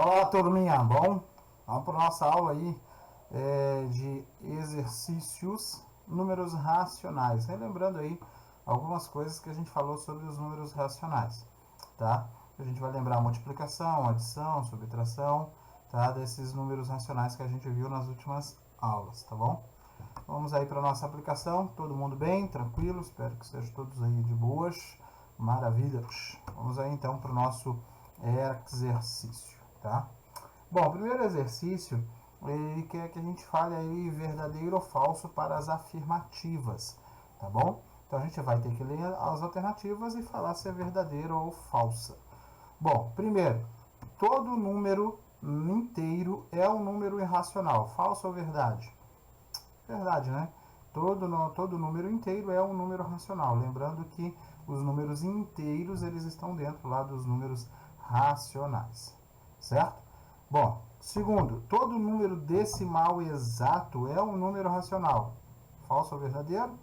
Olá, turminha, bom? Vamos para a nossa aula aí de exercícios, números racionais. Relembrando aí algumas coisas que a gente falou sobre os números racionais, tá? A gente vai lembrar multiplicação, adição, subtração, tá? Desses números racionais que a gente viu nas últimas aulas, tá bom? Vamos aí para a nossa aplicação. Todo mundo bem? Tranquilo? Espero que estejam todos aí de boas. Maravilhas. Vamos aí então para o nosso exercício, tá? Bom, o primeiro exercício, ele quer que a gente fale aí verdadeiro ou falso para as afirmativas, tá bom? Então a gente vai ter que ler as alternativas e falar se é verdadeiro ou falsa. Bom, primeiro, todo número inteiro é um número irracional, falso ou verdade? Verdade, né? Todo número inteiro é um número racional. Lembrando que os números inteiros eles estão dentro lá dos números racionais, certo? Bom, segundo, todo número decimal exato é um número racional. Falso ou verdadeiro?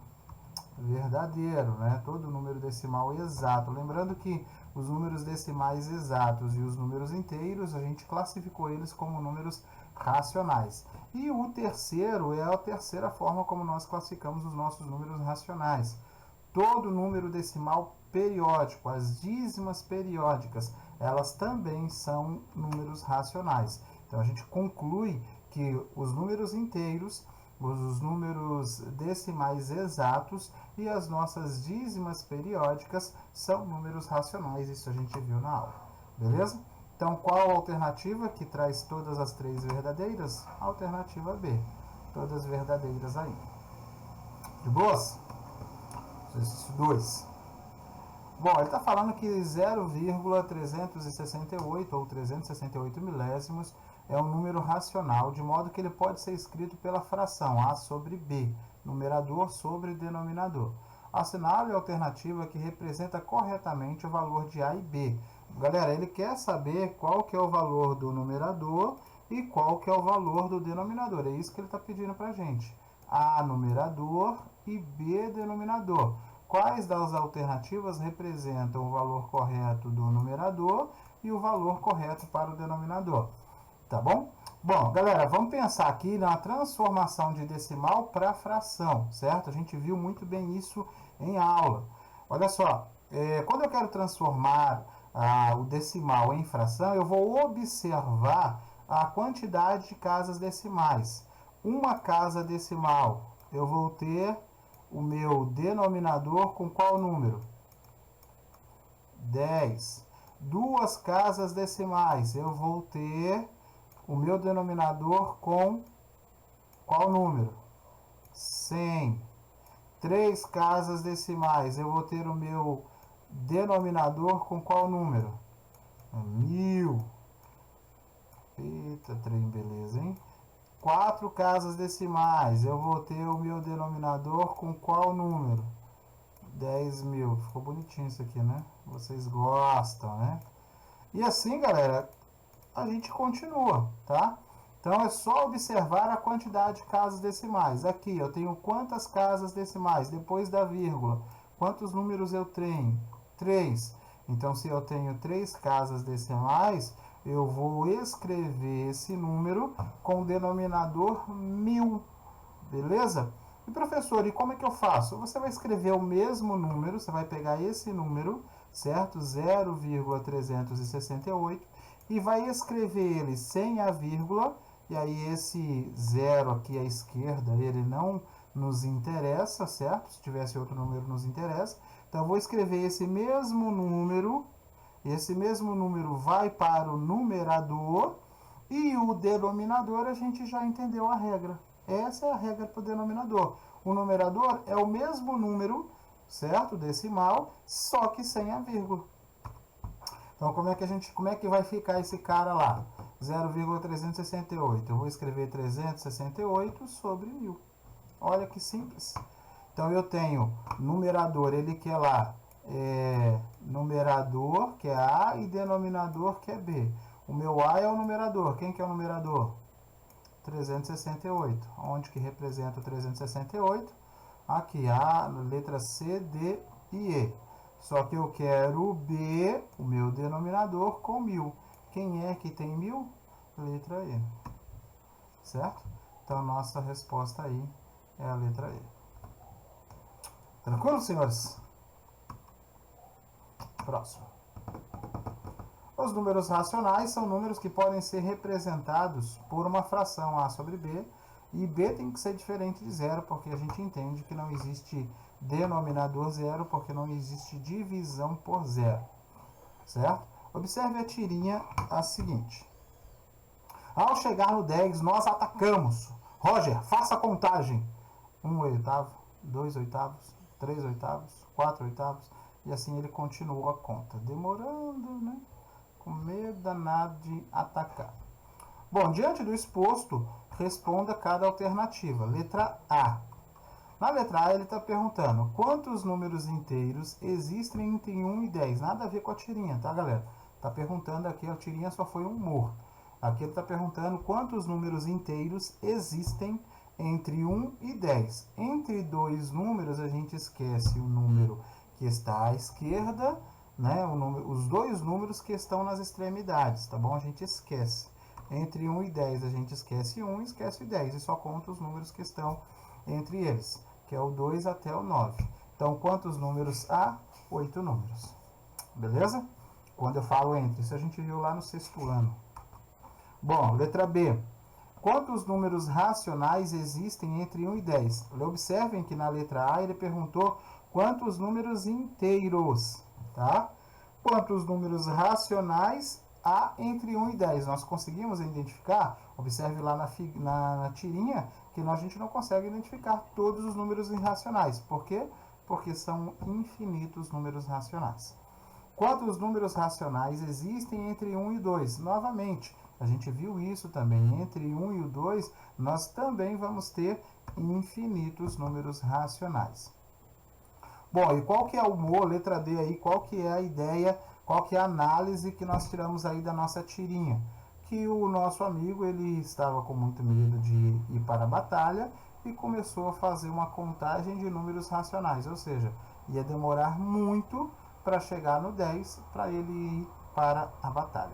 Verdadeiro, né? Todo número decimal exato. Lembrando que os números decimais exatos e os números inteiros, a gente classificou eles como números racionais. E o terceiro é a terceira forma como nós classificamos os nossos números racionais. Todo número decimal periódico, as dízimas periódicas, elas também são números racionais. Então a gente conclui que os números inteiros, os números decimais exatos e as nossas dízimas periódicas são números racionais. Isso a gente viu na aula. Beleza? Então, qual a alternativa que traz todas as três verdadeiras? Alternativa B. Todas verdadeiras aí. De boas? Exercício 2. Bom, ele está falando que 0,368 ou 368 milésimos é um número racional, de modo que ele pode ser escrito pela fração A sobre B, numerador sobre denominador. Assinale a alternativa que representa corretamente o valor de A e B. Galera, ele quer saber qual que é o valor do numerador e qual que é o valor do denominador. É isso que ele está pedindo para a gente. A numerador e B denominador. Quais das alternativas representam o valor correto do numerador e o valor correto para o denominador? Tá bom? Bom, galera, vamos pensar aqui na transformação de decimal para fração, certo? A gente viu muito bem isso em aula. Olha só, quando eu quero transformar o decimal em fração, eu vou observar a quantidade de casas decimais. Uma casa decimal, eu vou ter o meu denominador com qual número? 10. Duas casas decimais, eu vou ter o meu denominador com qual número? 100. Três casas decimais, eu vou ter o meu denominador com qual número? 1000. Eita, trem, beleza, hein? Quatro casas decimais, eu vou ter o meu denominador com qual número? 10.000. Ficou bonitinho isso aqui, né? Vocês gostam, né? E assim, galera, a gente continua, tá? Então é só observar a quantidade de casas decimais. Aqui eu tenho quantas casas decimais depois da vírgula. Quantos números eu tenho? 3. Então se eu tenho 3 casas decimais, eu vou escrever esse número com o denominador 1000. Beleza? E professor, e como é que eu faço? Você vai escrever o mesmo número, você vai pegar esse número, certo? 0,368 e vai escrever ele sem a vírgula, e aí esse zero aqui à esquerda, ele não nos interessa, certo? Se tivesse outro número nos interessa. Então eu vou escrever esse mesmo número vai para o numerador e o denominador a gente já entendeu a regra. Essa é a regra para o denominador. O numerador é o mesmo número, certo? Decimal, só que sem a vírgula. Então, como é que vai ficar esse cara lá? 0,368. Eu vou escrever 368 sobre 1000. Olha que simples. Então, eu tenho numerador, ele quer lá numerador, que é A, e denominador, que é B. O meu A é o numerador. Quem que é o numerador? 368. Onde que representa o 368? Aqui, a letra C, D e E. Só que eu quero o B, o meu denominador, com 1000. Quem é que tem 1000? Letra E. Certo? Então, nossa resposta aí é a letra E. Tranquilo, senhores? Próximo. Os números racionais são números que podem ser representados por uma fração A sobre B, e B tem que ser diferente de zero, porque a gente entende que não existe denominador zero, porque não existe divisão por zero. Certo? Observe a tirinha a seguinte. Ao chegar no 10, nós atacamos. Roger, faça a contagem. 1 oitavo, 2 oitavos, 3 oitavos, 4 oitavos, e assim ele continuou a conta, demorando, né? Com medo danado de atacar. Bom, diante do exposto, responda cada alternativa. Letra A. Na letra A, ele está perguntando quantos números inteiros existem entre 1 e 10. Nada a ver com a tirinha, tá, galera? Está perguntando aqui, a tirinha só foi um humor. Aqui ele está perguntando quantos números inteiros existem entre 1 e 10. Entre dois números, a gente esquece o número que está à esquerda, né? Os dois números que estão nas extremidades, tá bom? A gente esquece. Entre 1 e 10, a gente esquece 1 e esquece o 10. E só conta os números que estão entre eles, que é o 2 até o 9. Então, quantos números há? 8 números. Beleza? Quando eu falo entre, isso a gente viu lá no 6º ano. Bom, letra B. Quantos números racionais existem entre 1 e 10? Observem que na letra A ele perguntou quantos números inteiros, tá? Quantos números racionais há entre 1 e 10? Nós conseguimos identificar? Observe lá na tirinha que a gente não consegue identificar todos os números irracionais. Por quê? Porque são infinitos números racionais. Quantos números racionais existem entre 1 e 2? Novamente, a gente viu isso também. Entre 1 e o 2, nós também vamos ter infinitos números racionais. Bom, e qual que é o humor, letra D aí, qual que é a ideia, qual que é a análise que nós tiramos aí da nossa tirinha? Que o nosso amigo, ele estava com muito medo de ir para a batalha e começou a fazer uma contagem de números racionais, ou seja, ia demorar muito para chegar no 10 para ele ir para a batalha.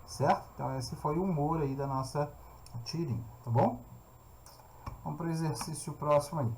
Certo? Então esse foi o humor aí da nossa tirinha, tá bom? Vamos para o exercício próximo aí.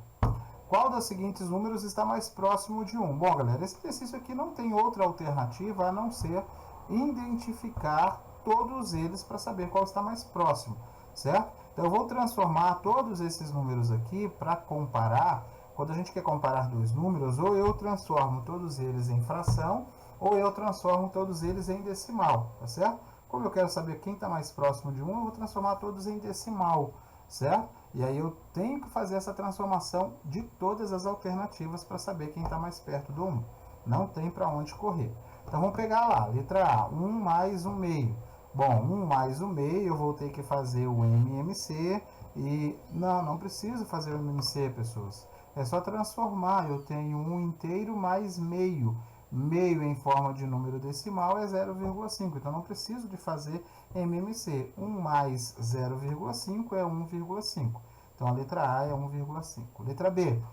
Qual dos seguintes números está mais próximo de 1? Bom, galera, esse exercício aqui não tem outra alternativa a não ser identificar todos eles para saber qual está mais próximo, certo? Então eu vou transformar todos esses números aqui para comparar. Quando a gente quer comparar dois números, ou eu transformo todos eles em fração, ou eu transformo todos eles em decimal, tá certo? Como eu quero saber quem está mais próximo de 1, eu vou transformar todos em decimal, certo? E aí eu tenho que fazer essa transformação de todas as alternativas para saber quem está mais perto do 1. Não tem para onde correr. Então vamos pegar lá, letra A, 1 mais 1 meio. Bom, 1 mais 1 meio, eu vou ter que fazer o MMC e... Não preciso fazer o MMC, pessoas. É só transformar, eu tenho 1 inteiro mais meio. Meio em forma de número decimal é 0,5, então não preciso de fazer MMC. 1 mais 0,5 é 1,5. Então a letra A é 1,5. Letra B.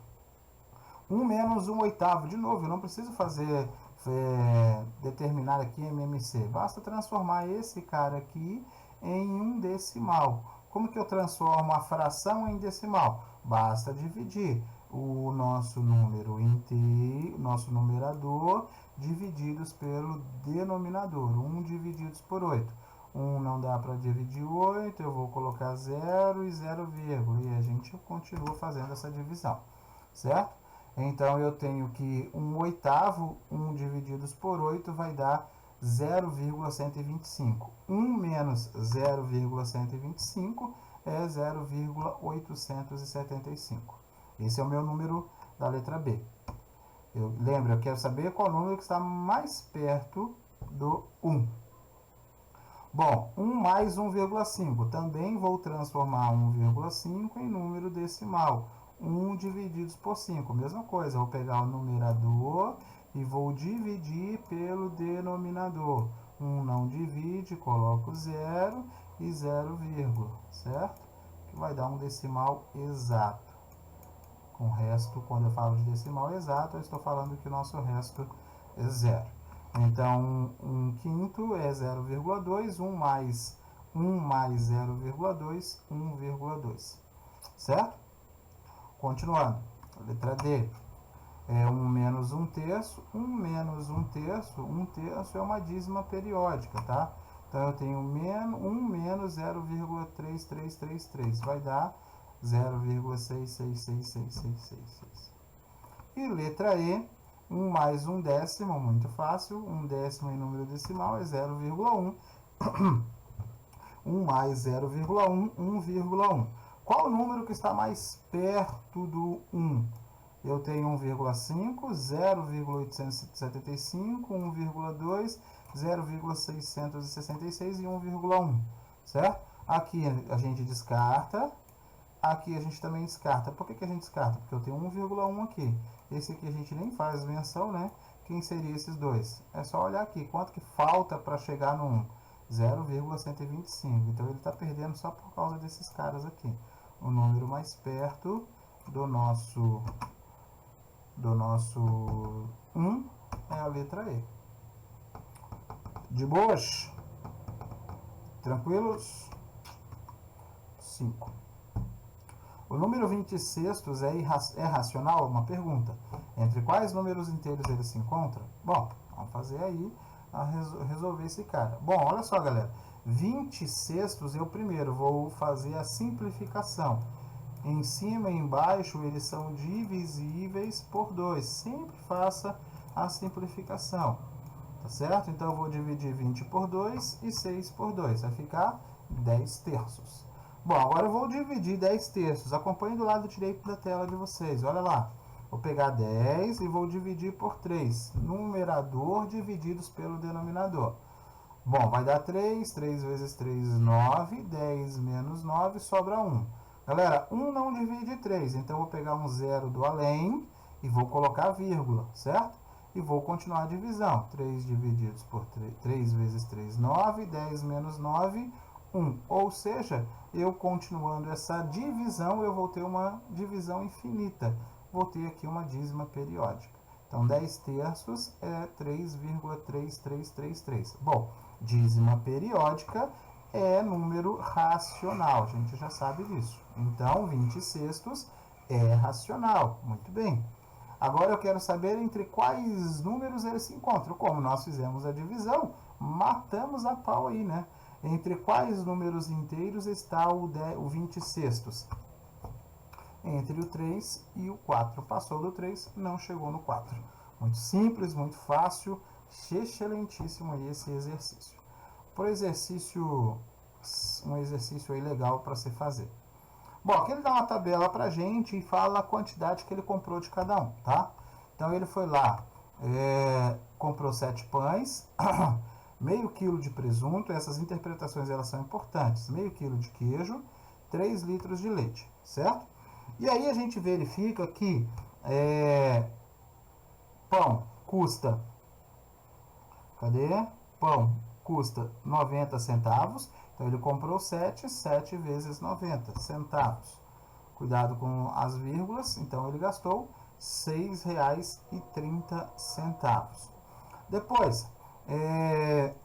1 menos 1 oitavo. De novo, eu não preciso fazer determinar aqui MMC. Basta transformar esse cara aqui em um decimal. Como que eu transformo a fração em decimal? Basta dividir o nosso número inteiro, nosso numerador, divididos pelo denominador. 1 divididos por 8. 1 não dá para dividir 8, eu vou colocar 0 e 0, e a gente continua fazendo essa divisão, certo? Então eu tenho que 1 oitavo, 1 divididos por 8 vai dar 0,125. 1 menos 0,125 é 0,875. Esse é o meu número da letra B. Eu quero saber qual número que está mais perto do 1. Bom, 1 mais 1,5. Também vou transformar 1,5 em número decimal. 1 divididos por 5. Mesma coisa, vou pegar o numerador e vou dividir pelo denominador. 1 não divide, coloco 0 e 0, certo? Que vai dar um decimal exato. Com o resto, quando eu falo de decimal exato, eu estou falando que o nosso resto é 0. Então, 1/5 é 0,2, 1 mais 0,2, 1,2. Certo? Continuando. Letra D. É 1 menos 1/3. 1 menos 1/3. 1/3 é uma dízima periódica, tá? Então, eu tenho 1 menos 0,3333. Vai dar 0,666666. E letra E. 1 mais 1/10, muito fácil. 1/10 em número decimal é 0,1. 1 mais 0,1, 1,1. Qual o número que está mais perto do 1? Eu tenho 1,5, 0,875, 1,2, 0,666 e 1,1. Certo? Aqui a gente descarta. Aqui a gente também descarta. Por que a gente descarta? Porque eu tenho 1,1 aqui. Esse aqui a gente nem faz menção, né? Quem seria esses dois? É só olhar aqui. Quanto que falta para chegar no 1? 0,125. Então ele está perdendo só por causa desses caras aqui. O número mais perto do nosso 1 é a letra E. De boas? Tranquilos? 5. O número 26 é racional? Uma pergunta. Entre quais números inteiros ele se encontra? Bom, vamos fazer aí resolver esse cara. Bom, olha só, galera. 26 eu primeiro vou fazer a simplificação. Em cima e embaixo eles são divisíveis por 2. Sempre faça a simplificação. Tá certo? Então eu vou dividir 20 por 2 e 6 por 2. Vai ficar 10/3. Bom, agora eu vou dividir 10/3. Acompanhe do lado direito da tela de vocês. Olha lá. Vou pegar 10 e vou dividir por 3. Numerador divididos pelo denominador. Bom, vai dar 3. 3 vezes 3, 9. 10 menos 9, sobra 1. Galera, 1 não divide 3. Então, eu vou pegar um zero do além e vou colocar vírgula, certo? E vou continuar a divisão. 3 divididos por 3. 3 vezes 3, 9. 10 menos 9, 1. Ou seja, eu continuando essa divisão, eu vou ter uma divisão infinita. Vou ter aqui uma dízima periódica. Então, 10/3 é 3,3333. Bom, dízima periódica é número racional. A gente já sabe disso. Então, 26 é racional. Muito bem. Agora eu quero saber entre quais números eles se encontram. Como nós fizemos a divisão, matamos a pau aí, né? Entre quais números inteiros está o 26? Entre o 3 e o 4. Passou do 3, não chegou no 4. Muito simples, muito fácil, excelentíssimo aí esse exercício. Por exercício, um exercício aí legal para se fazer. Bom, aqui ele dá uma tabela pra gente e fala a quantidade que ele comprou de cada um, tá? Então ele foi lá, comprou 7 pães, meio quilo de presunto, essas interpretações elas são importantes, meio quilo de queijo, 3 litros de leite, certo? E aí a gente verifica que pão custa, Pão custa 90 centavos, então ele comprou 7 vezes 90 centavos. Cuidado com as vírgulas, então ele gastou R$ 6,30. Depois,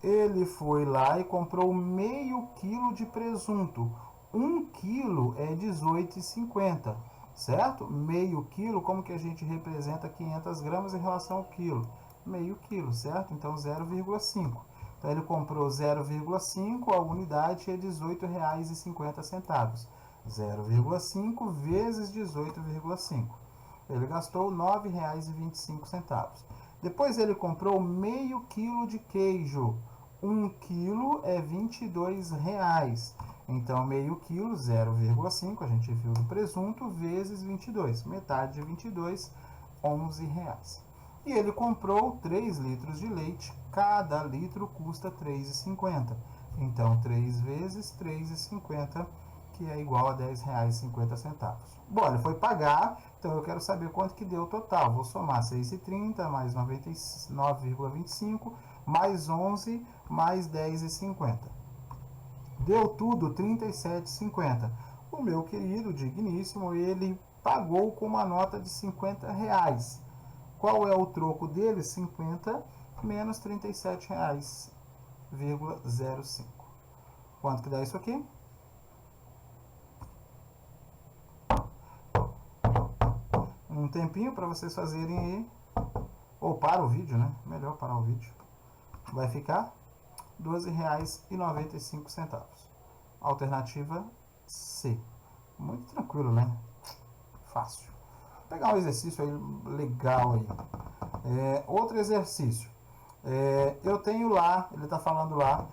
ele foi lá e comprou meio quilo de presunto. 1 quilo é 18,50, certo? Meio quilo, como que a gente representa 500 gramas em relação ao quilo? Meio quilo, certo? Então, 0,5. Então, ele comprou 0,5, a unidade é R$ 18,50. 0,5 vezes 18,5. Ele gastou R$ 9,25. Depois, ele comprou meio quilo de queijo. 1 quilo é R$ 22,00. Então, meio quilo, 0,5, a gente viu do presunto, vezes 22. Metade de 22, R$ 11,00. E ele comprou 3 litros de leite. Cada litro custa R$ 3,50. Então, 3 vezes R$ 3,50, que é igual a R$ 10,50. Bom, ele foi pagar, então eu quero saber quanto que deu o total. Vou somar 6,30 mais 99,25 mais 11 mais 10,50. Deu tudo R$ 37,50. O meu querido, digníssimo, ele pagou com uma nota de R$ 50. Qual é o troco dele? 50 menos R$ 37,05. Quanto que dá isso aqui? Um tempinho para vocês fazerem aí, ou para o vídeo, né? Melhor parar o vídeo. Vai ficar R$ 12,95. Alternativa C. Muito tranquilo, né? Fácil. Vou pegar um exercício aí legal aí. Outro exercício. Eu tenho lá, ele está falando lá,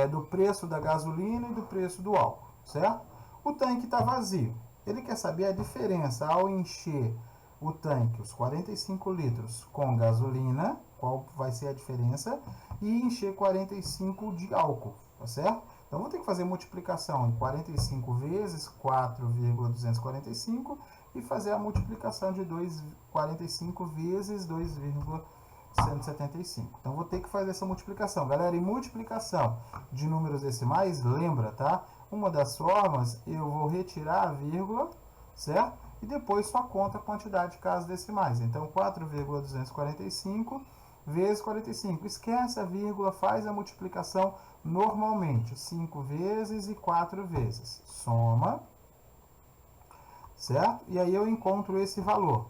do preço da gasolina e do preço do álcool, certo? O tanque está vazio. Ele quer saber a diferença ao encher o tanque, os 45 litros, com gasolina, qual vai ser a diferença, e encher 45 de álcool, tá certo? Então, vou ter que fazer multiplicação em 45 vezes 4,245 e fazer a multiplicação de 45 vezes 2,175. Então, vou ter que fazer essa multiplicação. Galera, em multiplicação de números decimais, lembra, tá? Uma das formas, eu vou retirar a vírgula, certo? E depois só conta a quantidade de casas decimais. Então, 4,245 vezes 45. Esquece a vírgula, faz a multiplicação normalmente. 5 vezes e 4 vezes. Soma, certo? E aí eu encontro esse valor.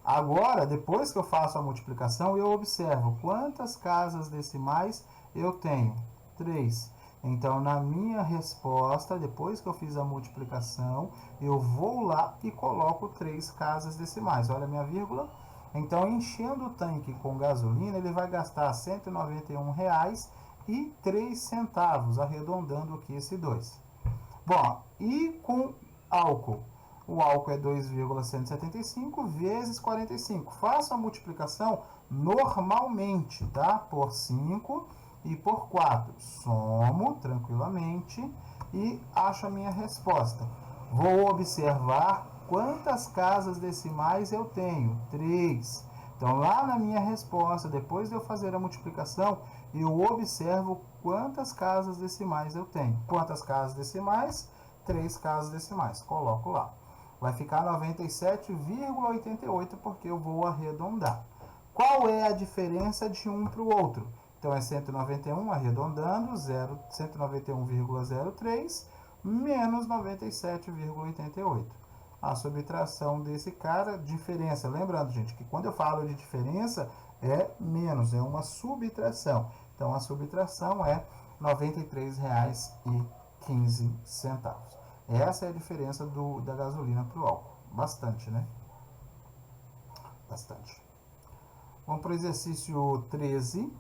Agora, depois que eu faço a multiplicação, eu observo quantas casas decimais eu tenho. 3. Então, na minha resposta, depois que eu fiz a multiplicação, eu vou lá e coloco 3 casas decimais. Olha a minha vírgula. Então, enchendo o tanque com gasolina, ele vai gastar R$ 191,03, arredondando aqui esse 2. Bom, e com álcool? O álcool é 2,175 vezes 45. Faço a multiplicação normalmente, tá? Por 5 e por 4. Somo tranquilamente e acho a minha resposta. Vou observar quantas casas decimais eu tenho. 3. Então, lá na minha resposta, depois de eu fazer a multiplicação, eu observo quantas casas decimais eu tenho. Quantas casas decimais? 3 casas decimais. Coloco lá. Vai ficar 97,88 porque eu vou arredondar. Qual é a diferença de um para o outro? Então, é 191, arredondando, 191,03 menos 97,88. A subtração desse cara, diferença. Lembrando, gente, que quando eu falo de diferença, é menos, é uma subtração. Então, a subtração é R$ 93,15. Essa é a diferença da gasolina para o álcool. Bastante, né? Bastante. Vamos para o exercício 13.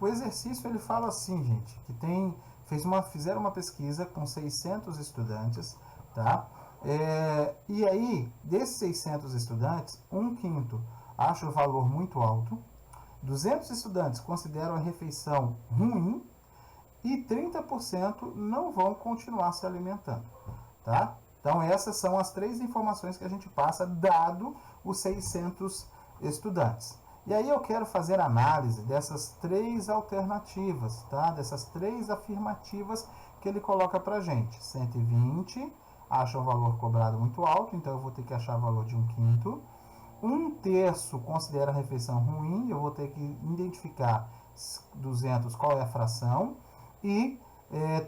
O exercício ele fala assim, gente, que fizeram uma pesquisa com 600 estudantes, tá? E aí, desses 600 estudantes, 1/5 acha o valor muito alto, 200 estudantes consideram a refeição ruim e 30% não vão continuar se alimentando, tá? Então, essas são as 3 informações que a gente passa, dado os 600 estudantes. E aí eu quero fazer análise dessas 3 alternativas, tá? Dessas 3 afirmativas que ele coloca pra gente. 120 acha o valor cobrado muito alto, então eu vou ter que achar o valor de 1/5. 1/3 considera a refeição ruim, eu vou ter que identificar 200 qual é a fração. E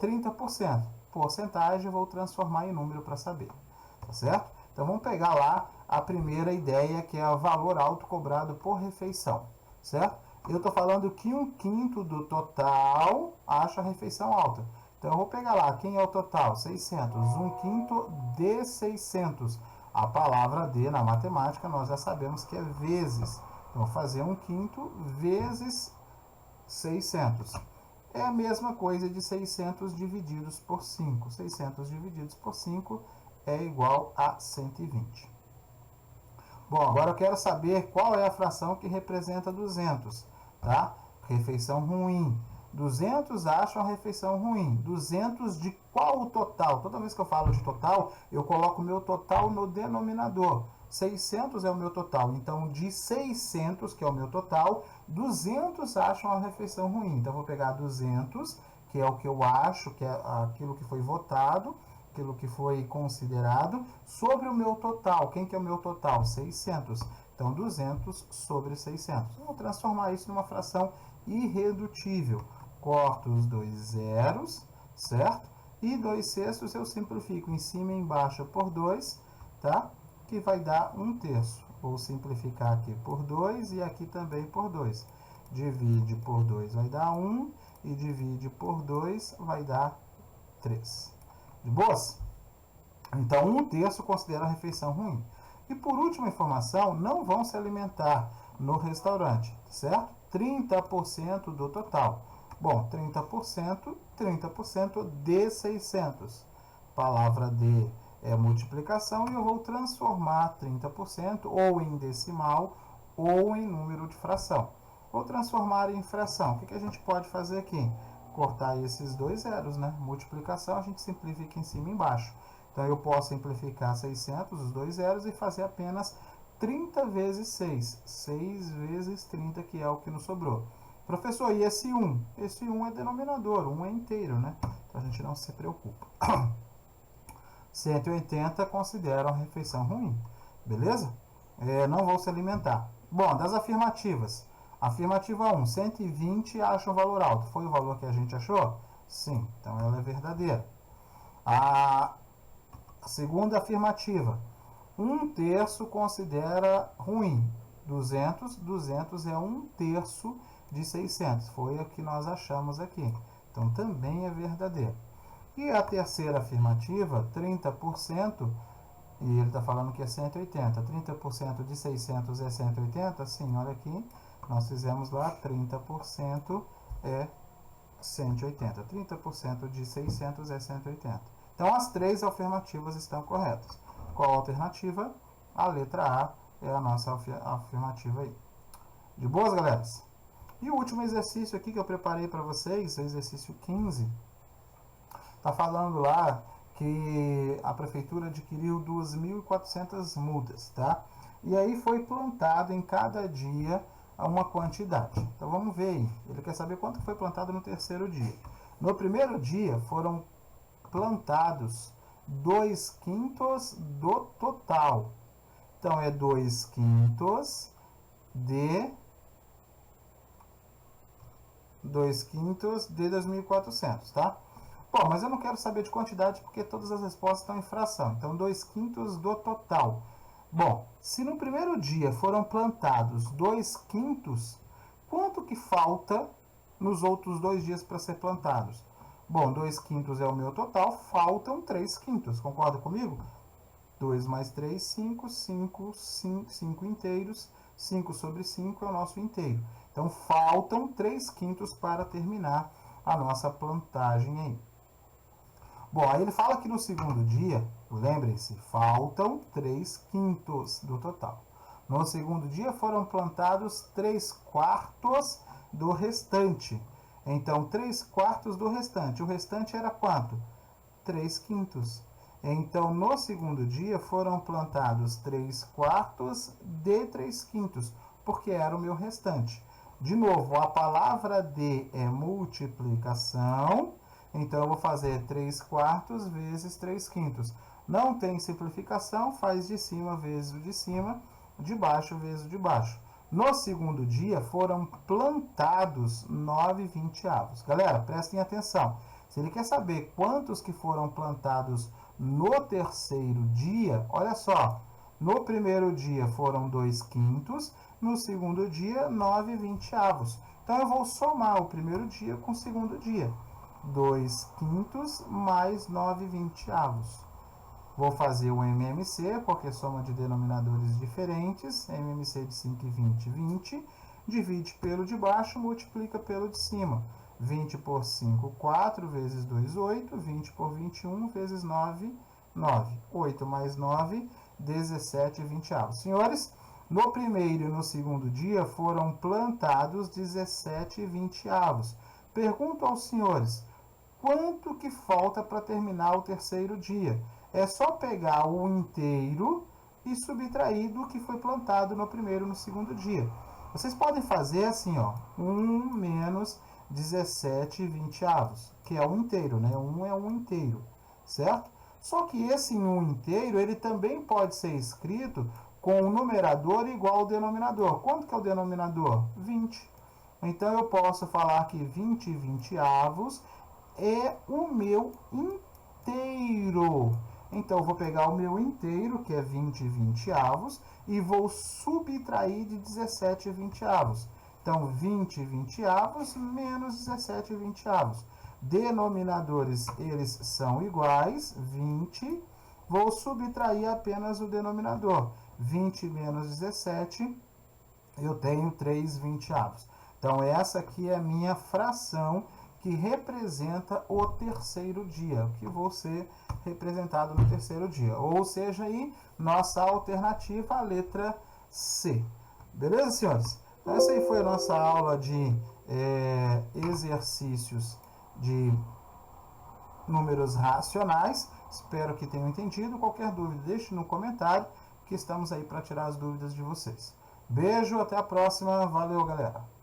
30%, porcentagem, eu vou transformar em número para saber, tá certo? Então, vamos pegar lá a primeira ideia, que é o valor alto cobrado por refeição, certo? Eu estou falando que 1/5 do total acha a refeição alta. Então, eu vou pegar lá, quem é o total? 600. 1/5 de 600. A palavra de, na matemática, nós já sabemos que é vezes. Então, vou fazer 1/5 vezes 600. É a mesma coisa de 600 divididos por 5. 600 divididos por 5 é igual a 120. Bom, agora eu quero saber qual é a fração que representa 200, tá? Refeição ruim. 200 acham a refeição ruim. 200 de qual o total? Toda vez que eu falo de total, eu coloco o meu total no denominador. 600 é o meu total. Então, de 600, que é o meu total, 200 acham a refeição ruim. Então, eu vou pegar 200, que é o que eu acho, que é aquilo que foi votado, aquilo que foi considerado, sobre o meu total. Quem que é o meu total? 600. Então, 200 sobre 600. Vamos transformar isso numa fração irredutível. Corto os dois zeros, certo? E 2/6 eu simplifico em cima e embaixo por 2, tá? Que vai dar 1/3. Vou simplificar aqui por 2 e aqui também por 2. Divide por 2 vai dar 1 e divide por 2 vai dar 3. De boas? Então, 1/3 considera a refeição ruim. E por última informação, não vão se alimentar no restaurante, certo? 30% do total. Bom, 30% de 600. Palavra de é multiplicação e eu vou transformar 30% ou em decimal ou em número de fração. Vou transformar em fração. O que a gente pode fazer aqui? Cortar esses dois zeros, né? Multiplicação, a gente simplifica em cima e embaixo. Então, eu posso simplificar 600, os dois zeros, e fazer apenas 30 vezes 6. 6 vezes 30, que é o que nos sobrou. Professor, e esse 1? Esse 1 é denominador, 1 é inteiro, né? Então, a gente não se preocupa. 180 consideram a refeição ruim. Beleza? Não vou se alimentar. Bom, das afirmativas. Afirmativa 1, 120 acha um valor alto. Foi o valor que a gente achou? Sim, então ela é verdadeira. A segunda afirmativa, 1/3 considera ruim. 200 é 1/3 de 600. Foi o que nós achamos aqui. Então também é verdadeiro. E a terceira afirmativa, 30%, e ele está falando que é 180. 30% de 600 é 180? Sim, olha aqui, nós fizemos lá, 30% é 180. 30% de 600 é 180. Então, as três afirmativas estão corretas. Qual a alternativa? A letra A é a nossa afirmativa aí. De boas, galera? E o último exercício aqui que eu preparei para vocês, o exercício 15, está falando lá que a prefeitura adquiriu 2.400 mudas, tá? E aí foi plantado em cada dia uma quantidade. Então vamos ver aí. Ele quer saber quanto foi plantado no terceiro dia. No primeiro dia foram plantados 2/5 do total. Então é 2/5 de 2.400, tá? Bom, mas eu não quero saber de quantidade porque todas as respostas estão em fração. Então, 2/5 do total. Bom, se no primeiro dia foram plantados 2/5, quanto que falta nos outros 2 dias para ser plantados? Bom, 2/5 é o meu total, faltam 3/5. Concorda comigo? 2 mais 3, 5. 5 inteiros. 5 sobre 5 é o nosso inteiro. Então, faltam 3/5 para terminar a nossa plantagem aí. Bom, aí ele fala que no segundo dia, lembrem-se, faltam 3/5 do total. No segundo dia foram plantados 3/4 do restante. Então, 3/4 do restante. O restante era quanto? 3/5. Então, no segundo dia foram plantados 3/4 de 3/5, porque era o meu restante. De novo, a palavra de é multiplicação. Então, eu vou fazer 3/4 vezes 3/5. Não tem simplificação, faz de cima vezes o de cima, de baixo vezes o de baixo. No segundo dia, foram plantados 9/20. Galera, prestem atenção. Se ele quer saber quantos que foram plantados no terceiro dia, olha só. No primeiro dia foram 2/5, no segundo dia, 9/20. Então, eu vou somar o primeiro dia com o segundo dia. 2/5 mais 9/20. Vou fazer o MMC, porque soma de denominadores diferentes. MMC de 5 e 20, 20. Divide pelo de baixo, multiplica pelo de cima. 20 por 5, 4, vezes 2, 8. 20 por 21, vezes 9, 9. 8 mais 9, 17/20. Senhores, no primeiro e no segundo dia foram plantados 17/20. Pergunto aos senhores, quanto que falta para terminar o terceiro dia? É só pegar o inteiro e subtrair do que foi plantado no primeiro e no segundo dia. Vocês podem fazer assim, ó, 1 menos 17/20, que é o inteiro, né? 1 é um inteiro, certo? Só que esse 1 inteiro, ele também pode ser escrito com o numerador igual ao denominador. Quanto que é o denominador? 20. Então, eu posso falar que 20 vinteavos é o meu inteiro. Então, eu vou pegar o meu inteiro, que é 20 vinteavos, e vou subtrair de 17 vinteavos. Então, 20 vinteavos menos 17 vinteavos. Denominadores, eles são iguais, 20. Vou subtrair apenas o denominador. 20 menos 17, eu tenho 3 vinteavos. Então, essa aqui é a minha fração que representa o terceiro dia, que vou ser representado no terceiro dia. Ou seja, aí, nossa alternativa, a letra C. Beleza, senhores? Então, essa aí foi a nossa aula de exercícios de números racionais. Espero que tenham entendido. Qualquer dúvida, deixe no comentário, que estamos aí para tirar as dúvidas de vocês. Beijo, até a próxima. Valeu, galera!